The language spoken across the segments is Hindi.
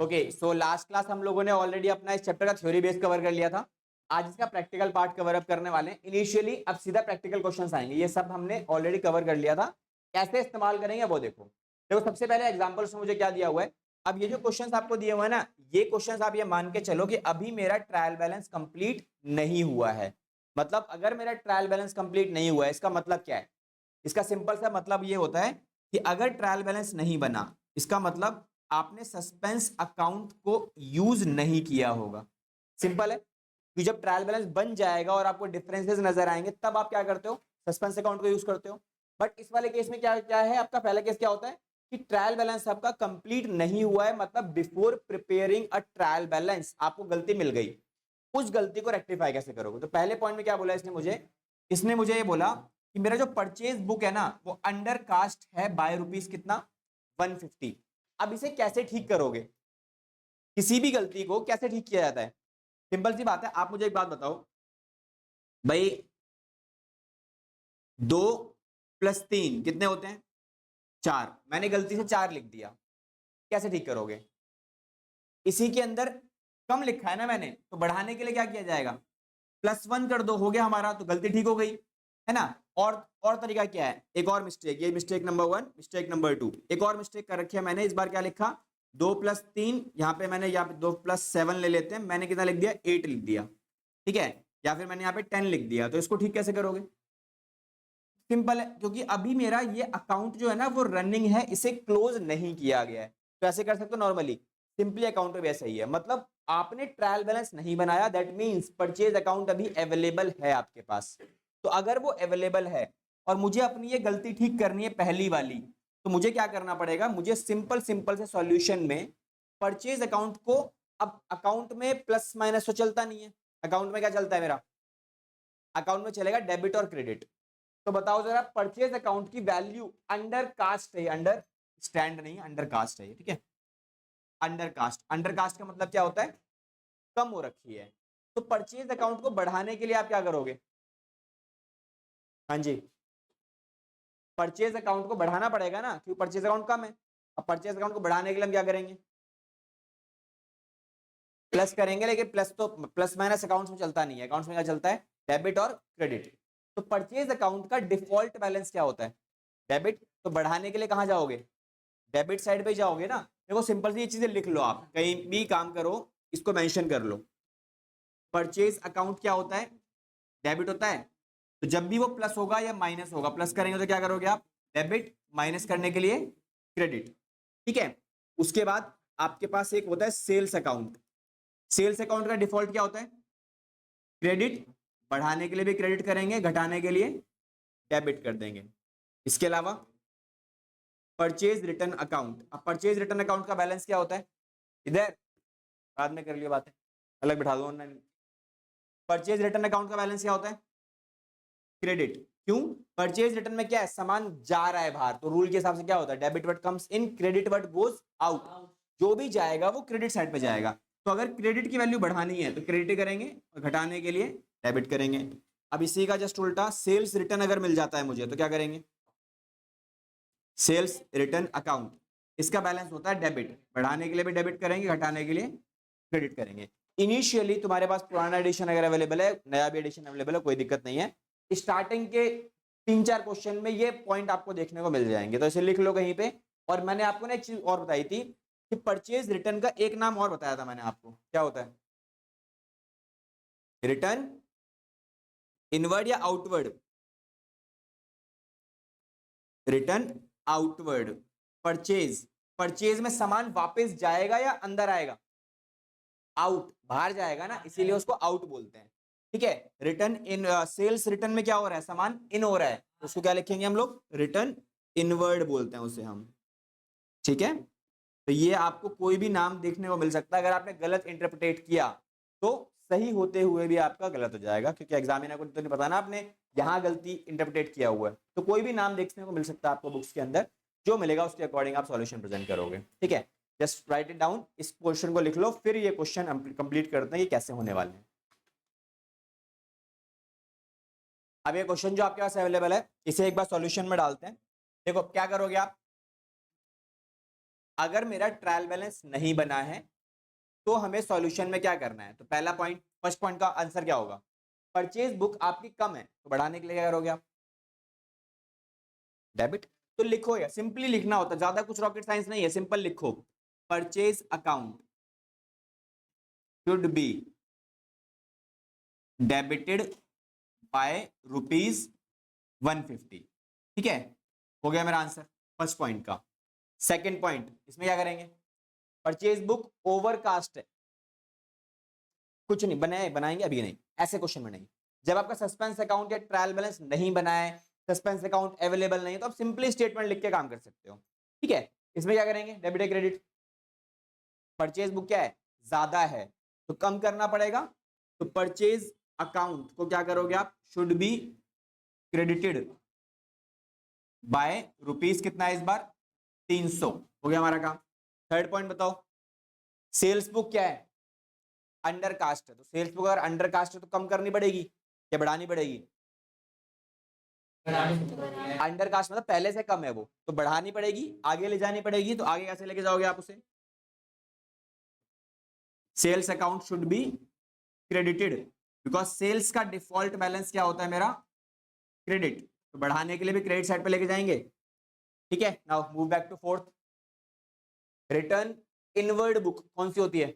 ओके, सो लास्ट क्लास हम लोगों ने ऑलरेडी अपना इस चैप्टर का थ्योरी बेस कवर कर लिया था। आज इसका प्रैक्टिकल पार्ट कवर अप करने वाले हैं। इनिशियली अब सीधा प्रैक्टिकल क्वेश्चंस आएंगे, ये सब हमने ऑलरेडी कवर कर लिया था। कैसे इस्तेमाल करेंगे वो देखो। देखो सबसे पहले एग्जांपल्स में मुझे क्या दिया हुआ है। अब ये जो क्वेश्चंस आपको दिए हुए हैं ना, ये क्वेश्चंस आप ये मान के चलो कि अभी मेरा ट्रायल बैलेंस कंप्लीट नहीं हुआ है। मतलब अगर मेरा ट्रायल बैलेंस कंप्लीट नहीं हुआ है, इसका मतलब क्या है? इसका सिंपल सा मतलब ये होता है कि अगर ट्रायल बैलेंस नहीं बना, इसका मतलब आपने सस्पेंस अकाउंट को यूज नहीं किया होगा। सिंपल है कि जब ट्रायल बैलेंस बन जाएगा और आपको डिफरेंसेस नजर आएंगे, तब आप क्या करते हो? सस्पेंस अकाउंट को यूज करते हो। बट इस वाले केस में क्या क्या है, आपका पहला केस क्या होता है कि ट्रायल बैलेंस आपका कंप्लीट नहीं हुआ है। मतलब before preparing a trial balance आपको गलती मिल गई, उस गलती को रेक्टिफाई कैसे करोगे? तो पहले पॉइंट में क्या बोला इसने मुझे ये बोला कि मेरा जो परचेज बुक है ना, वो अंडर कास्ट है बाय रुपीस कितना, 150। अब इसे कैसे ठीक करोगे? किसी भी गलती को कैसे ठीक किया जाता है? सिंपल सी बात है। आप मुझे एक बात बताओ भाई, 2 + 3 कितने होते हैं? 4। मैंने गलती से 4 लिख दिया, कैसे ठीक करोगे? इसी के अंदर कम लिखा है ना मैंने, तो बढ़ाने के लिए क्या किया जाएगा? +1 कर दो, हो गया हमारा, तो गलती ठीक हो गई, है ना? और तरीका क्या है? एक और मिस्टेक, ये मिस्टेक नंबर 1, मिस्टेक नंबर 2, एक और मिस्टेक कर रखी है मैंने। इस बार क्या लिखा? 2 + 3, यहाँ पे मैंने यहाँ पे 2 + 7 ले लेते हैं, मैंने कितना लिख दिया? 8 लिख दिया, ठीक है? या फिर मैंने यहाँ पे 10 लिख दिया। तो इसको ठीक कैसे करोगे? सिंपल है, क्योंकि अभी मेरा ये अकाउंट जो है ना वो रनिंग है, इसे क्लोज नहीं किया गया है। तो ऐसे कर सकते हो नॉर्मली, सिंपली अकाउंट में ऐसा ही है। मतलब आपने ट्रायल बैलेंस नहीं बनाया, दैट मींस परचेज अकाउंट अभी अवेलेबल है आपके पास। तो अगर वो अवेलेबल है और मुझे अपनी ये गलती ठीक करनी है पहली वाली, तो मुझे क्या करना पड़ेगा? मुझे सिंपल सिंपल से सॉल्यूशन में परचेज अकाउंट को, अब अकाउंट में प्लस माइनस तो चलता नहीं है। अकाउंट में क्या चलता है मेरा? अकाउंट में चलेगा डेबिट और क्रेडिट। तो बताओ जरा, परचेज अकाउंट की वैल्यू अंडर कास्ट है, अंडर स्टैंड नहीं, अंडर कास्ट है, ठीक है? अंडर कास्ट, अंडर कास्ट का मतलब क्या होता है? कम हो रखी है। तो परचेज अकाउंट को बढ़ाने के लिए आप क्या करोगे? हाँ जी, परचेज अकाउंट को बढ़ाना पड़ेगा ना, क्योंकि परचेज अकाउंट कम है। अब परचेज अकाउंट को बढ़ाने के लिए हम क्या करेंगे? प्लस करेंगे, लेकिन प्लस तो प्लस माइनस अकाउंट्स में चलता नहीं है। अकाउंट्स में क्या चलता है? डेबिट और क्रेडिट। तो परचेज अकाउंट का डिफॉल्ट बैलेंस क्या होता है? डेबिट। तो बढ़ाने के लिए कहां जाओगे? डेबिट साइड पे जाओगे ना। देखो सिंपल सी ये चीजें लिख लो, आप कहीं भी काम करो इसको मेंशन कर लो। परचेज अकाउंट क्या होता है? डेबिट होता है। तो जब भी वो प्लस होगा या माइनस होगा, प्लस करेंगे तो क्या करोगे आप? डेबिट, माइनस करने के लिए क्रेडिट, ठीक है? उसके बाद आपके पास एक होता है सेल्स अकाउंट। सेल्स अकाउंट का डिफॉल्ट क्या होता है? क्रेडिट। बढ़ाने के लिए भी क्रेडिट करेंगे, घटाने के लिए डेबिट कर देंगे। इसके अलावा परचेज रिटर्न अकाउंट। अब परचेज रिटर्न अकाउंट का बैलेंस क्या होता है? इधर बाद में कर लियो बातें, अलग बिठा दो ऑनलाइन। परचेज रिटर्न अकाउंट का बैलेंस क्या होता है? क्रेडिट। क्यों? परचेज रिटर्न में क्या है? सामान जा रहा है बाहर, तो रूल के हिसाब से क्या होता है? Debit what comes in, credit what goes out. जो भी जाएगा वो क्रेडिट साइड पे जाएगा। तो अगर क्रेडिट की वैल्यू बढ़ानी है तो क्रेडिट करेंगे, और घटाने के लिए डेबिट करेंगे। अब इसी का जस्ट उल्टा, सेल्स रिटर्न अगर मिल जाता है मुझे, तो क्या करेंगे? सेल्स रिटर्न अकाउंट, इसका बैलेंस होता है डेबिट। बढ़ाने के लिए भी डेबिट करेंगे, घटाने के लिए क्रेडिट करेंगे। इनिशियली तुम्हारे पास पुराना एडिशन अगर अवेलेबल है, नया भी एडिशन अवेलेबल है, कोई दिक्कत नहीं है। स्टार्टिंग के 3-4 क्वेश्चन में ये पॉइंट आपको देखने को मिल जाएंगे, तो इसे लिख लो कहीं पे। और मैंने आपको ना एक चीज और बताई थी कि परचेज रिटर्न का एक नाम और बताया था मैंने आपको, क्या होता है? रिटर्न इनवर्ड या outward? Return outward. Purchase, purchase में सामान वापस जाएगा या अंदर आएगा? आउट, बाहर जाएगा ना, इसीलिए उसको आउट बोलते हैं, ठीक है? रिटर्न इन, सेल्स रिटर्न में क्या हो रहा है? सामान इन हो रहा है, तो उसको क्या लिखेंगे हम लोग? रिटर्न इनवर्ड बोलते हैं उसे हम, ठीक है? तो ये आपको कोई भी नाम देखने को मिल सकता है। अगर आपने गलत इंटरप्रेट किया तो सही होते हुए भी आपका गलत हो जाएगा, क्योंकि एग्जामिनर को तो नहीं पता ना आपने यहाँ गलती इंटरप्रेट किया हुआ है। तो कोई भी नाम देखने को मिल सकता है आपको बुक्स के अंदर, जो मिलेगा उसके अकॉर्डिंग आप सॉल्यूशन प्रेजेंट करोगे, ठीक है? जस्ट राइट इट डाउन, इस क्वेश्चन को लिख लो, फिर ये क्वेश्चन कंप्लीट करते हैं ये कैसे होने वाले हैं। अब ये क्वेश्चन जो आपके पास अवेलेबल है, इसे एक बार सॉल्यूशन में डालते हैं। देखो क्या करोगे आप? अगर मेरा ट्रायल बैलेंस नहीं बना है तो हमें सॉल्यूशन में क्या करना है, तो पहला पॉइंट, फर्स्ट पॉइंट का आंसर क्या होगा, परचेज बुक आपकी कम है तो बढ़ाने के लिए क्या करोगे आप, डेबिट। तो लिखो यार, सिंपली लिखना होता है, ज्यादा कुछ रॉकेट साइंस नहीं है, सिंपल लिखो, purchase account should be debited bye ₹150। ठीक है, हो गया मेरा आंसर फर्स्ट पॉइंट का। सेकंड पॉइंट, इसमें क्या करेंगे, परचेज बुक ओवरकास्ट है, कुछ नहीं बनाए, बनाएंगे अभी नहीं, ऐसे क्वेश्चन में नहीं। जब आपका सस्पेंस अकाउंट या ट्रायल बैलेंस नहीं बना है, सस्पेंस अकाउंट अवेलेबल नहीं है, तो आप सिंपली स्टेटमेंट लिख के काम कर सकते हो। ठीक है, इसमें क्या करेंगे, डेबिट या क्रेडिट, परचेज बुक क्या है, ज्यादा है तो कम करना पड़ेगा, तो परचेज अकाउंट को क्या करोगे आप, should be credited bye rupees, कितना है इस बार, 300। हो गया हमारा काम। थर्ड पॉइंट बताओ, सेल्स बुक क्या है, अंडर कास्ट है, तो सेल्स बुक अगर अंडर कास्ट है तो कम करनी पड़ेगी या बढ़ानी पड़ेगी, अंडर कास्ट मतलब पहले से कम है वो, तो बढ़ानी पड़ेगी, आगे ले जानी पड़ेगी, तो आगे कैसे लेके जाओगे आप उसे, sales account should be credited, because sales का डिफॉल्ट बैलेंस क्या होता है मेरा, क्रेडिट, तो बढ़ाने के लिए भी क्रेडिट साइड पे लेके जाएंगे। ठीक है, now move back to fourth, return inward book कौन सी होती है,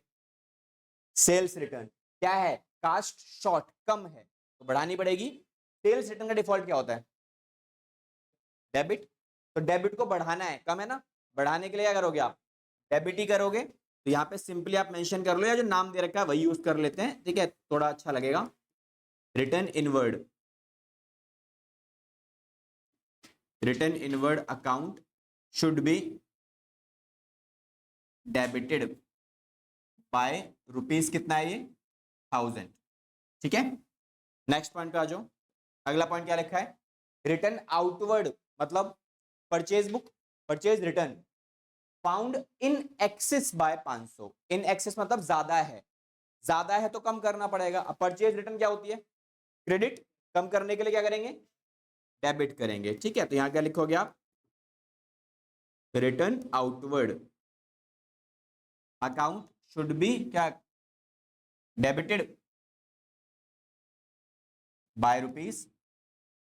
सेल्स रिटर्न, क्या है, कास्ट शॉर्ट, कम है तो बढ़ानी पड़ेगी। सेल्स रिटर्न का डिफॉल्ट क्या होता है, डेबिट, तो डेबिट को बढ़ाना है, कम है ना, बढ़ाने के लिए क्या करोगे आप, डेबिट ही करोगे। तो यहाँ पे सिंपली आप मेंशन कर लो, या जो नाम दे रखा है वही यूज कर लेते हैं, ठीक है, थोड़ा अच्छा लगेगा, return inward, return inward account should be debited bye rupees, कितना है ये, 1000। ठीक है, नेक्स्ट पॉइंट पे आ जाओ। अगला पॉइंट क्या लिखा है, रिटर्न आउटवर्ड, मतलब purchase book, purchase return found in excess by 500, in excess मतलब ज्यादा है, ज्यादा है तो कम करना पड़ेगा। अब परचेज रिटर्न क्या होती है, क्रेडिट, कम करने के लिए क्या करेंगे, डेबिट करेंगे। ठीक है, तो यहां क्या लिखोगे आप, return outward account should B क्या, डेबिटेड बाय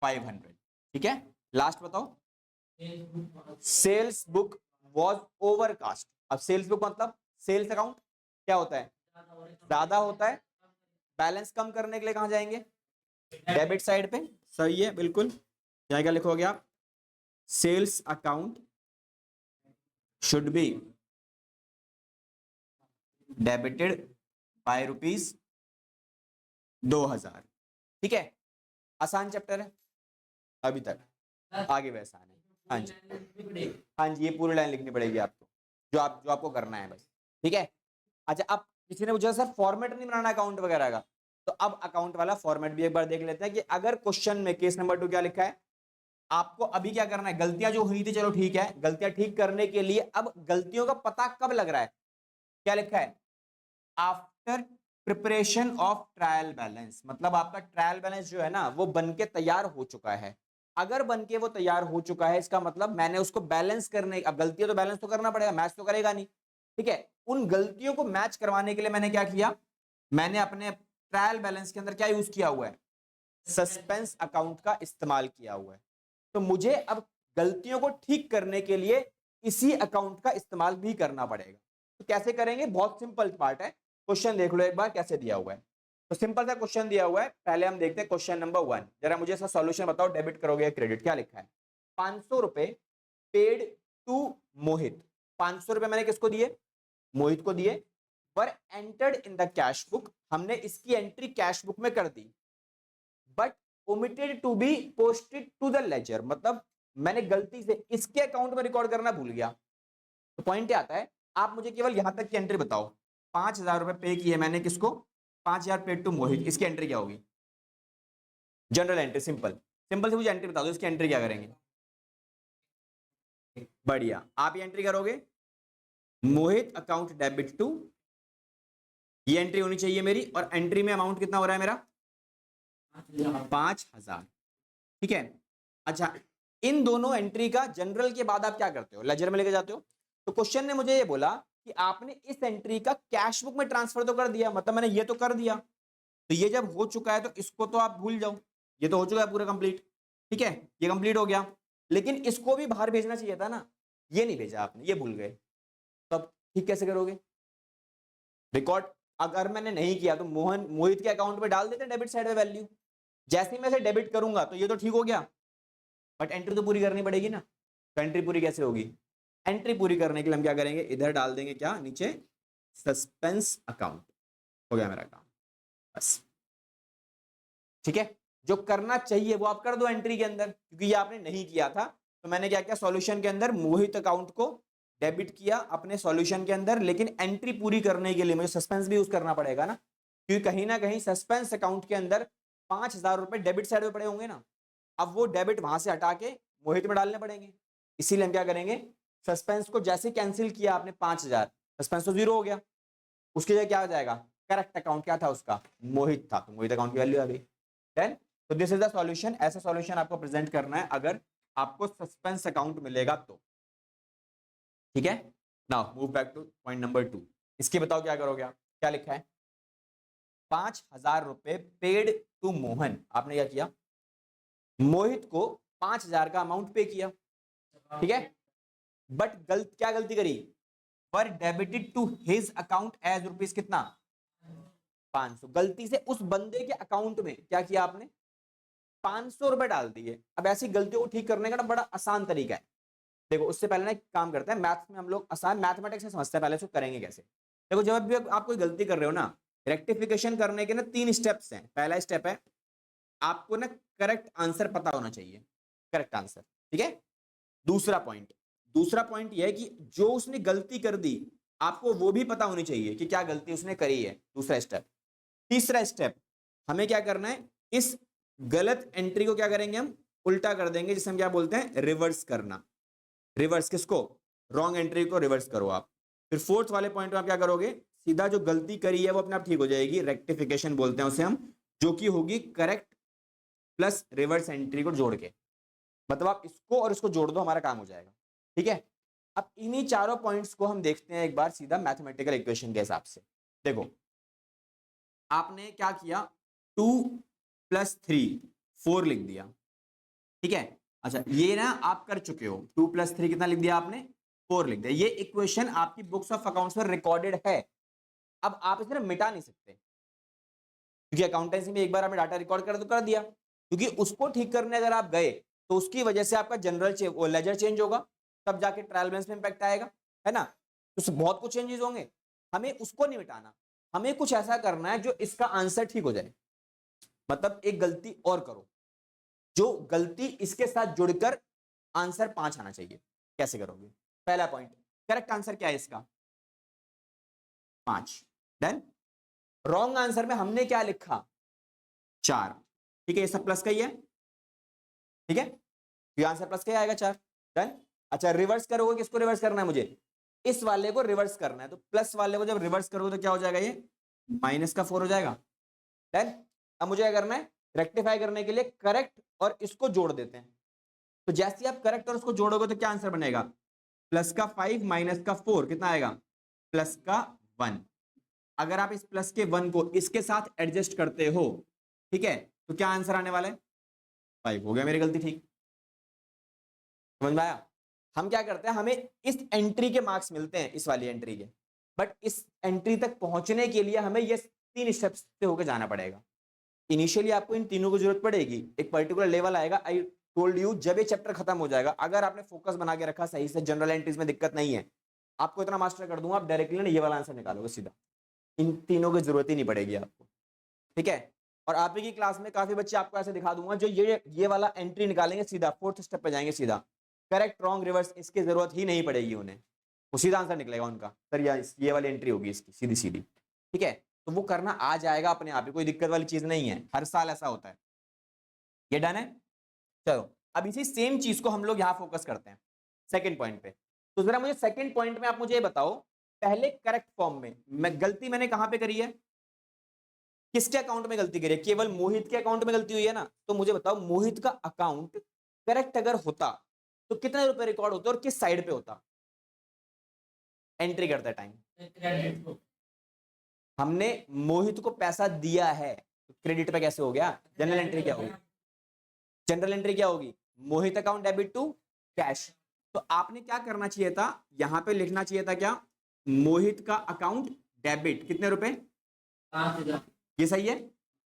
₹500। ठीक है, लास्ट बताओ, सेल्स बुक वॉज ओवरकास्ट। अब सेल्स बुक मतलब सेल्स अकाउंट क्या होता है, ज्यादा होता है, बैलेंस कम करने के लिए कहां जाएंगे, डेबिट साइड पे। सही है, बिल्कुल, क्या क्या लिखोगे आप, sales account should be debited by ₹2000। ठीक है, आसान चैप्टर है अभी तक, आगे वैसा नहीं। हाँ जी, हाँ जी, ये पूरी लाइन लिखनी पड़ेगी आपको, जो आपको करना है बस। ठीक है, अच्छा, अब किसी ने पूछा सर फॉर्मेट नहीं बनाना अकाउंट वगैरह का, तो अब अकाउंट वाला फॉर्मेट भी एक बार देख लेते हैं कि अगर क्वेश्चन में केस नंबर 2 क्या लिखा है, आपको अभी क्या करना है, गलतियां जो हुई थी चलो ठीक है, गलतियां ठीक करने के लिए अब गलतियों का पता कब लग रहा है, क्या लिखा है, after preparation of trial balance, मतलब आपका ट्रायल बैलेंस जो है ना वो बनके तैयार हो चुका है। अगर बनके वो तैयार हो चुका है, इसका मतलब मैंने उसको बैलेंस करने, अब गलतियां तो बैलेंस तो करना पड़ेगा, मैच तो करेगा नहीं। ठीक है, उन गलतियों को मैच करवाने के लिए मैंने क्या किया, मैंने अपने ट्रायल बैलेंस के अंदर क्या यूज किया हुआ है, सस्पेंस अकाउंट का इस्तेमाल किया हुआ है। तो मुझे अब गलतियों को ठीक करने के लिए इसी अकाउंट का इस्तेमाल भी करना पड़ेगा। तो कैसे करेंगे, बहुत सिंपल पार्ट है, क्वेश्चन देख लो एक बार कैसे दिया हुआ है। तो सिंपल सा क्वेश्चन दिया हुआ है, पहले हम देखते हैं क्वेश्चन नंबर 1, जरा मुझे इसका सॉल्यूशन बताओ, डेबिट करोगे या क्रेडिट, क्या लिखा है, 500 रुपए पेड टू मोहित, 500 रुपए मैंने किसको दिए, मोहित को दिए, पर entered in the cash book, हमने इसकी एंट्री कैश बुक में कर दी, but omitted to be posted to the ledger, मतलब मैंने गलती से इसके अकाउंट में रिकॉर्ड करना भूल गया। तो पॉइंट क्या आता है, आप मुझे केवल यहां तक की एंट्री बताओ, 5,000 रुपए पे किए मैंने किसको, 5,000 पेड टू मोहित, इसकी एंट्री क्या होगी, जनरल एंट्री, सिंपल सिंपल से मुझे एंट्री बता दो, इसकी एंट्री क्या करेंगे, बढ़िया, आप ये एंट्री करोगे, मोहित अकाउंट डेबिट टू, ये एंट्री होनी चाहिए मेरी, और एंट्री में अमाउंट कितना हो रहा है मेरा, 5,000। ठीक है, अच्छा, इन दोनों एंट्री का जनरल के बाद आप क्या करते हो, लेजर में लेके जाते हो। तो तो क्वेश्चन ने मुझे ये बोला कि आपने इस एंट्री का कैश बुक में ट्रांसफर तो कर दिया, मतलब मैंने ये तो कर दिया, तो ये जब हो चुका है तो इसको तो आप भूल जाओ, ये तो हो चुका है पूरा कंप्लीट, ठीक है, ये कंप्लीट हो गया, लेकिन इसको भी बाहर भेजना चाहिए था ना, ये नहीं भेजा आपने, ये भूल गए, तो अब ठीक कैसे करोगे? रिकॉर्ड अगर मैंने नहीं किया तो मोहित के अकाउंट में डाल देते डेबिट साइड में वैल्यू, जैसे ही मैं इसे डेबिट करूंगा तो ये तो ठीक हो गया, बट एंट्री तो पूरी करनी पड़ेगी ना, तो एंट्री पूरी कैसे होगी? एंट्री पूरी करने के लिए हम क्या करेंगे, इधर डाल देंगे क्या, नीचे सस्पेंस अकाउंट, हो गया मेरा काम, बस, ठीक है। जो करना चाहिए वो आप कर दो एंट्री के अंदर, क्योंकि ये आपने नहीं किया था, तो मैंने क्या किया, सॉल्यूशन के अंदर मोहित अकाउंट को डेबिट किया अपने सॉल्यूशन के अंदर, लेकिन एंट्री पूरी करने के लिए मुझे सस्पेंस भी यूज करना पड़ेगा ना, क्योंकि कहीं ना कहीं सस्पेंस अकाउंट के अंदर 5,000 रुपए डेबिट साइड में पड़े होंगे ना, अब वो डेबिट वहां से हटा के मोहित में डालने पड़ेंगे, इसीलिए हम क्या करेंगे, सस्पेंस को जैसे कैंसिल किया आपने 5,000, सस्पेंस तो जीरो हो गया, उसके लिए क्या हो जाएगा, करेक्ट अकाउंट क्या था उसका, मोहित था, तो मोहित अकाउंट की वैल्यू आ गई। देन तो दिस इज द सॉल्यूशन, ऐसा सॉल्यूशन आपको प्रेजेंट करना है अगर आपको सस्पेंस अकाउंट मिलेगा तो, ठीक है। Now move back two point number 2, इसके बताओ क्या करोगे आप, क्या लिखा है, 5,000 रुपए पेड टू मोहन, आपने क्या किया, मोहित को 5,000 का अमाउंट पे किया, ठीक है, बट क्या गलती करी, पर debited to his account as rupees कितना, 500, गलती से उस बंदे के अकाउंट में क्या किया आपने, 500 रुपए डाल दिए। अब ऐसी गलतियों को ठीक करने का ना बड़ा आसान तरीका है, देखो उससे पहले ना एक काम करते हैं, मैथ्स में हम लोग आसान मैथमेटिक्स में समझते हैं, पहले इसको करेंगे कैसे। देखो जब भी आप कोई गलती कर रहे हो ना, रेक्टिफिकेशन करने के ना 3 स्टेप्स हैं। पहला स्टेप है आपको ना करेक्ट आंसर पता होना चाहिए, करेक्ट आंसर, ठीक है। दूसरा पॉइंट यह है कि जो उसने गलती कर दी आपको वो भी पता होनी चाहिए कि क्या गलती उसने करी है, दूसरा स्टेप। तीसरा स्टेप हमें क्या करना है, इस गलत एंट्री को क्या करेंगे, हम उल्टा कर देंगे, जिसे हम क्या बोलते हैं, रिवर्स करना। रिवर्स किसको, रॉन्ग एंट्री को रिवर्स करो आप। फिर फोर्थ वाले पॉइंट में आप क्या करोगे, सीधा जो गलती करी है वो अपने आप ठीक हो जाएगी, रेक्टिफिकेशन बोलते हैं उसे हम, जो कि होगी करेक्ट प्लस रिवर्स एंट्री को जोड़ के, मतलब आप इसको और इसको जोड़ दो, हमारा काम हो जाएगा, ठीक है। अब इन्हीं चारों पॉइंट्स को हम देखते हैं एक बार सीधा मैथमेटिकल इक्वेशन के हिसाब से। देखो आपने क्या किया, 2 + 3 4 लिख दिया, ठीक है। अच्छा ये ना आप कर चुके हो, 2 + 3 कितना लिख दिया आपने, 4 लिख दिया, ये इक्वेशन आपकी बुक्स ऑफ अकाउंट्स में रिकॉर्डेड है। अब आप इसे मिटा नहीं सकते, क्योंकि अकाउंटेंसी में एक बार आपने डाटा रिकॉर्ड कर दिया, क्योंकि उसको ठीक करने अगर आप गए तो उसकी वजह से आपका जनरल लेजर चेंज होगा, तब जाके ट्रायल बैलेंस में इंपैक्ट आएगा, है ना, तो बहुत कुछ चेंजेस होंगे। हमें उसको नहीं मिटाना, हमें कुछ ऐसा करना है जो इसका आंसर ठीक हो जाए, मतलब एक गलती और करो, जो गलती इसके साथ जुड़कर आंसर 5 आना चाहिए। कैसे करोगे, पहला पॉइंट, करेक्ट आंसर क्या है इसका, 5। देन रॉन्ग आंसर में हमने क्या लिखा, 4, ठीक है, ये सब प्लस का ही है, ठीक है, ये आंसर प्लस का ही आएगा 4। डन। अच्छा रिवर्स करोगे, किसको रिवर्स करना है मुझे, इस वाले को रिवर्स करना है, तो प्लस वाले को जब रिवर्स करोगे तो क्या हो जाएगा, ये -4 हो जाएगा। देन अब मुझे क्या करना है, रेक्टिफाई करने के लिए करेक्ट और इसको जोड़ देते हैं, तो जैसे आप करेक्ट और उसको जोड़ोगे तो क्या आंसर बनेगा, +5 -4 कितना आएगा, +1। अगर आप इस प्लस के 1 को इसके साथ एडजस्ट करते हो, ठीक है, तो क्या आंसर आने वाला है, 5। हो गया मेरी गलती ठीक, समझ में आया। हम क्या करते हैं, हमें इस एंट्री के मार्क्स मिलते हैं, इस वाली एंट्री के, बट इस एंट्री तक पहुंचने के लिए हमें ये 3 स्टेप्स से होकर जाना पड़ेगा। इनिशियली आपको इन तीनों की जरूरत पड़ेगी, एक पर्टिकुलर लेवल आएगा, आई टोल्ड यू, जब ये चैप्टर खत्म हो जाएगा, अगर आपने फोकस बना के रखा सही से, जनरल एंट्रीज में दिक्कत नहीं है, आपको इतना मास्टर कर दूंगा, आप डायरेक्टली ये वाला आंसर निकालोगे सीधा, इन तीनों की जरूरत ही नहीं पड़ेगी आपको, ठीक है। और आप ही की क्लास में काफी बच्चे आपको ऐसे दिखा दूंगा जो ये वाला एंट्री निकालेंगे, सीधा 4th स्टेप पे जाएंगे, सीधा करेक्ट रॉन्ग रिवर्स, इसकी जरूरत ही नहीं पड़ेगी उन्हें, वो सीधा आंसर निकलेगा उनका, सर ये वाली एंट्री होगी इसकी सीधी सीधी, ठीक है। तो वो करना आ जाएगा अपने आप ही, कोई दिक्कत वाली चीज नहीं है, हर साल ऐसा होता है। ये डन है, चलो अब इसी सेम चीज को हम लोग यहाँ फोकस करते हैं सेकंड पॉइंट पे। तो जरा मुझे सेकंड पॉइंट में आप मुझे ये बताओ, पहले करेक्ट फॉर्म में मैं गलती मैंने कहां पे करी है, किसके अकाउंट में गलती करी है, केवल मोहित के अकाउंट में गलती हुई है ना, तो मुझे बताओ मोहित का अकाउंट करेक्ट अगर होता तो कितने रुपए रिकॉर्ड होते और किस साइड पे होता, एंट्री करते टाइम हमने मोहित को पैसा दिया है, तो क्रेडिट पे कैसे हो गया? जनरल एंट्री क्या होगी? जनरल एंट्री क्या होगी? मोहित अकाउंट डेबिट टू कैश। तो आपने क्या करना चाहिए था, यहां पे लिखना चाहिए था क्या? मोहित का अकाउंट डेबिट कितने रुपए? 5,000। ये सही है,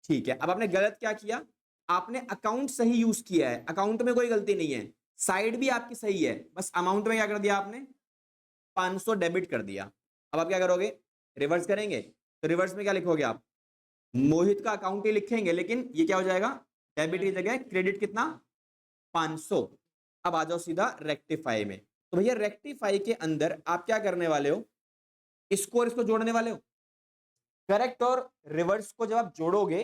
ठीक है। अब आपने गलत क्या किया? आपने अकाउंट सही यूज किया है, अकाउंट में कोई गलती नहीं है, साइड भी आपकी सही है, बस अमाउंट में क्या कर दिया आपने? 500 डेबिट कर दिया। अब आप क्या करोगे? रिवर्स करेंगे, तो रिवर्स में क्या लिखोगे आप? मोहित का अकाउंट ही लिखेंगे, लेकिन ये क्या हो जाएगा? डेबिट की जगह क्रेडिट कितना? 500। अब आ जाओ सीधा रेक्टिफाई में। तो भैया रेक्टिफाई के अंदर आप क्या करने वाले हो? इसको और इसको जोड़ने वाले हो। करेक्ट और रिवर्स को जब आप जोड़ोगे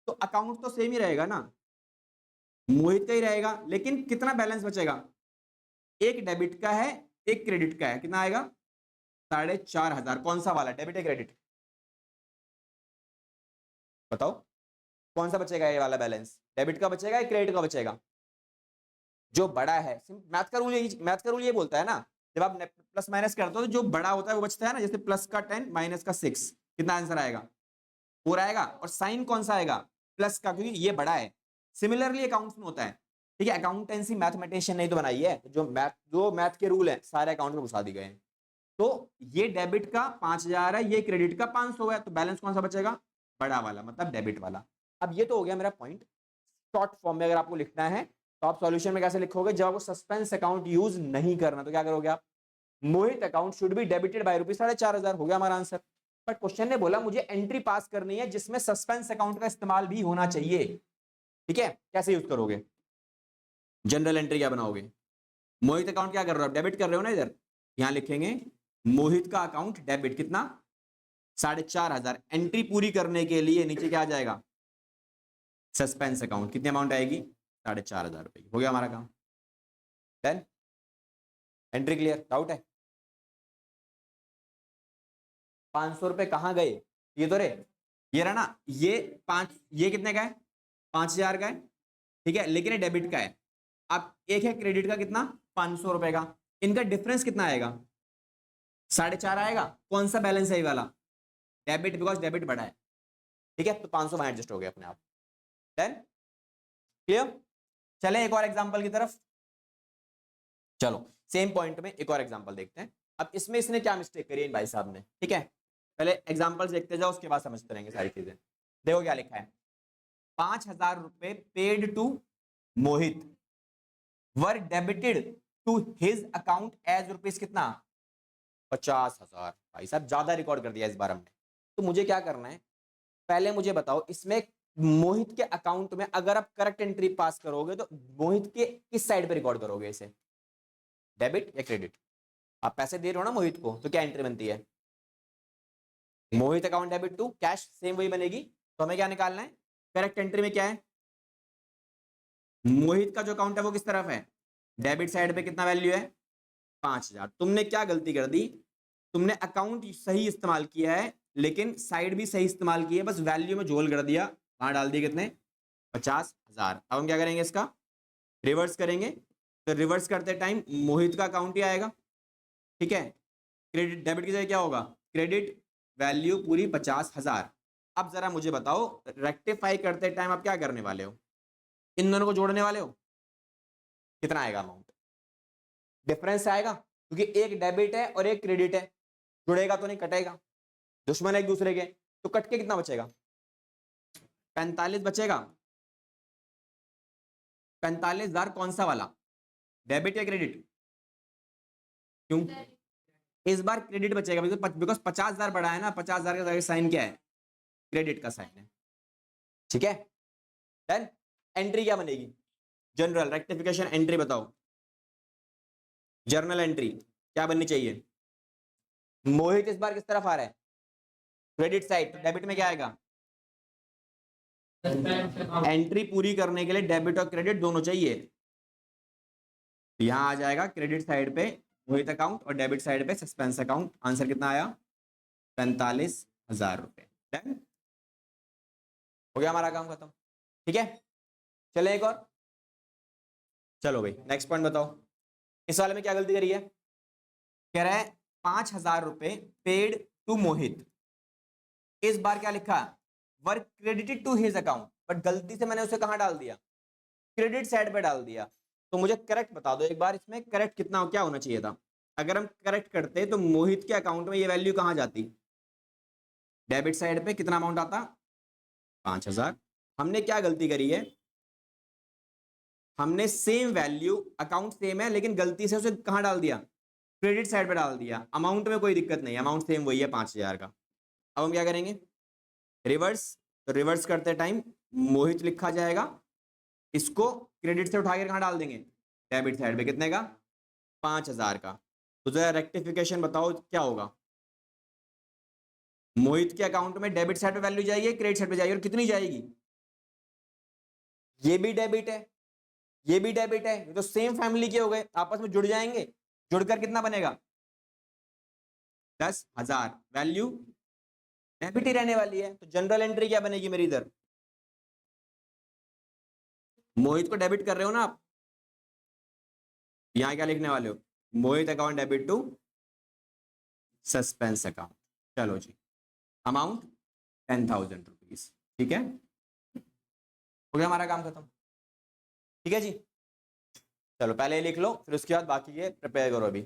तो अकाउंट तो सेम ही रहेगा ना, मोहित का ही रहेगा, लेकिन कितना बैलेंस बचेगा? एक डेबिट का है, एक क्रेडिट का है, कितना आएगा? 4,500। कौन सा वाला, डेबिट है क्रेडिट? बताओ कौन सा बचेगा? ये वाला बैलेंस डेबिट का बचेगा या क्रेडिट का बचेगा? जो बड़ा है, मैथ का रूल ये बोलता है ना, जब आप प्लस माइनस करते हो तो जो बड़ा होता है वो बचता है ना, जैसे प्लस का 10 माइनस का 6, कितना आंसर आएगा? 4 आएगा। और साइन कौन सा आएगा? प्लस का, क्योंकि ये बड़ा है। सिमिलरली अकाउंट्स में होता है, ठीक है। अकाउंटेंसी मैथमेटिशियन नहीं तो बनाई है, जो मैथ के रूल है सारे अकाउंट में घुसा दिए गए हैं। तो ये डेबिट का 5,000 है, ये क्रेडिट का 500 है, तो बैलेंस कौन सा बचेगा? बड़ा वाला, मतलब डेबिट वाला। अब ये तो हो गया मेरा पॉइंट। शॉर्ट फॉर्म में अगर आपको लिखना है तो आप सॉल्यूशन में कैसे लिखोगे? जब आपको सस्पेंस अकाउंट यूज नहीं करना तो क्या करोगे आप? Mohit account should be debited by ₹4,500। हो गया हमारा आंसर। बट क्वेश्चन ने बोला मुझे एंट्री पास करनी है जिसमें सस्पेंस अकाउंट का इस्तेमाल भी होना चाहिए, ठीक है। कैसे यूज करोगे? जनरल एंट्री क्या बनाओगे? मोहित अकाउंट क्या कर रहे हो? डेबिट कर रहे हो ना, इधर यहां लिखेंगे मोहित का अकाउंट डेबिट कितना? 4,500। एंट्री पूरी करने के लिए नीचे क्या आ जाएगा? Suspense account. कितनी अमाउंट आएगी? 4,500 रुपए की। हो गया हमारा काम। डन। Entry clear? डाउट है? 500 रुपए कहां गए? ये तो रे, ये रहा ना, ये 5, ये कितने का है? 5,000 का है, ठीक है, लेकिन ये डेबिट का है। अब एक है क्रेडिट का, कितना? 500 रुपए का। इनका डिफरेंस कितना आएगा? 4,500 आएगा। कौन सा बैलेंस है ये वाला? डेबिट, बिकॉज डेबिट बड़ा है, ठीक है। तो 500 वहां एडजस्ट हो गया अपने आप। डन। क्लियर? चले एक और एग्जांपल की तरफ। चलो सेम पॉइंट में एक और एग्जांपल देखते हैं। अब इसमें इसने क्या मिस्टेक करी है भाई साहब ने, ठीक है। पहले एग्जांपल्स देखते जाओ, उसके बाद समझते रहेंगे सारी चीजें। देखो क्या लिखा है। 5,000 रुपए paid to Mohit were debited to his account as rupees कितना? 50,000। भाई साहब ज्यादा रिकॉर्ड कर दिया इस बार हमने। तो मुझे क्या करना है, पहले मुझे बताओ इसमें मोहित के अकाउंट में अगर आप करेक्ट एंट्री पास करोगे तो मोहित के किस साइड पे रिकॉर्ड करोगे इसे? डेबिट या क्रेडिट? आप पैसे दे रहे हो ना मोहित को, तो क्या एंट्री बनती है? Mohit account debit to cash, same वही बनेगी। तो हमें क्या निकालना है? करेक्ट एंट्री में क्या है? मोहित का जो अकाउंट है वो किस तरफ है? डेबिट साइड पे कितना वैल्यू है? 5,000। तुमने क्या गलती कर दी? तुमने अकाउंट सही इस्तेमाल किया है, लेकिन साइड भी सही इस्तेमाल की है, बस वैल्यू में झोल कर दिया। वहां डाल दिए कितने? 50,000। अब हम क्या करेंगे? इसका रिवर्स करेंगे। तो रिवर्स करते टाइम मोहित का अकाउंट ही आएगा, ठीक है। क्रेडिट, डेबिट की जगह क्या होगा? क्रेडिट, वैल्यू पूरी 50,000। अब जरा मुझे बताओ रेक्टिफाई करते टाइम आप क्या करने वाले हो? इन दोनों को जोड़ने वाले हो। कितना आएगा अमाउंट? डिफरेंस आएगा, क्योंकि एक डेबिट है और एक क्रेडिट है। जुड़ेगा तो नहीं, कटेगा। दुश्मन है एक दूसरे के, तो कट के कितना बचेगा? 45 बचेगा। 45,000 कौन सा वाला? डेबिट या क्रेडिट? क्यों? इस बार क्रेडिट बचेगा, बिकॉज 50,000 बड़ा है ना। 50,000 का साइन क्या है? क्रेडिट का साइन है, ठीक है। डन। एंट्री क्या बनेगी? जनरल रेक्टिफिकेशन एंट्री बताओ। जर्नल एंट्री क्या बननी चाहिए? मोहित इस बार किस तरफ आ रहा है? Credit side. तो डेबिट में क्या आएगा? एंट्री पूरी करने के लिए डेबिट और क्रेडिट दोनों चाहिए। यहां आ जाएगा क्रेडिट साइड पे मोहित अकाउंट और डेबिट साइड पे सस्पेंस अकाउंट। आंसर कितना आया? 45,000 रुपए। डन। हो गया हमारा काम खत्म, ठीक है। चले एक और। चलो भाई नेक्स्ट पॉइंट बताओ। इस वाले में क्या गलती करी है? कह रहा है 5,000 रुपए पेड टू मोहित। इस बार क्या लिखा, work credited to his account, but गलती से मैंने उसे कहां डाल दिया, क्रेडिट साइड पे डाल दिया। तो मुझे करेक्ट बता दो एक बार, इसमें करेक्ट कितना क्या होना चाहिए था। अगर हम करेक्ट करते तो मोहित के अकाउंट में ये वैल्यू कहां जाती, डेबिट साइड पे कितना अमाउंट आता, 5,000। हमने क्या गलती करी है, हमने सेम वैल्यू, अकाउंट सेम है लेकिन गलती से उसे कहां डाल दिया, क्रेडिट साइड पे डाल दिया। अमाउंट में कोई दिक्कत नहीं, अमाउंट सेम वही है 5,000 का। अब हम क्या करेंगे, रिवर्स। तो रिवर्स करते टाइम मोहित लिखा जाएगा, इसको क्रेडिट से उठा के कहां डाल देंगे, डेबिट साइड पे, कितने का, 5,000 का। तो जरा रेक्टिफिकेशन बताओ क्या होगा, मोहित के अकाउंट में डेबिट साइड पे वैल्यू जाएगी, क्रेडिट साइड पे जाएगी, और कितनी जाएगी, ये भी डेबिट है, ये भी डेबिट है, ये तो सेम फैमिली के हो गए, आपस में जुड़ जाएंगे, जुड़कर कितना बनेगा, 10,000। वैल्यू डेबिट ही रहने वाली है, तो जनरल एंट्री क्या बनेगी मेरी इधर, मोहित को डेबिट कर रहे हो ना आप, यहां क्या लिखने वाले हो, Mohit account debit to suspense account. चलो जी, अमाउंट 10,000 रुपीज, ठीक है, हो गया हमारा काम खत्म। ठीक है जी, चलो पहले लिख लो, फिर उसके बाद बाकी ये प्रिपेयर करो अभी।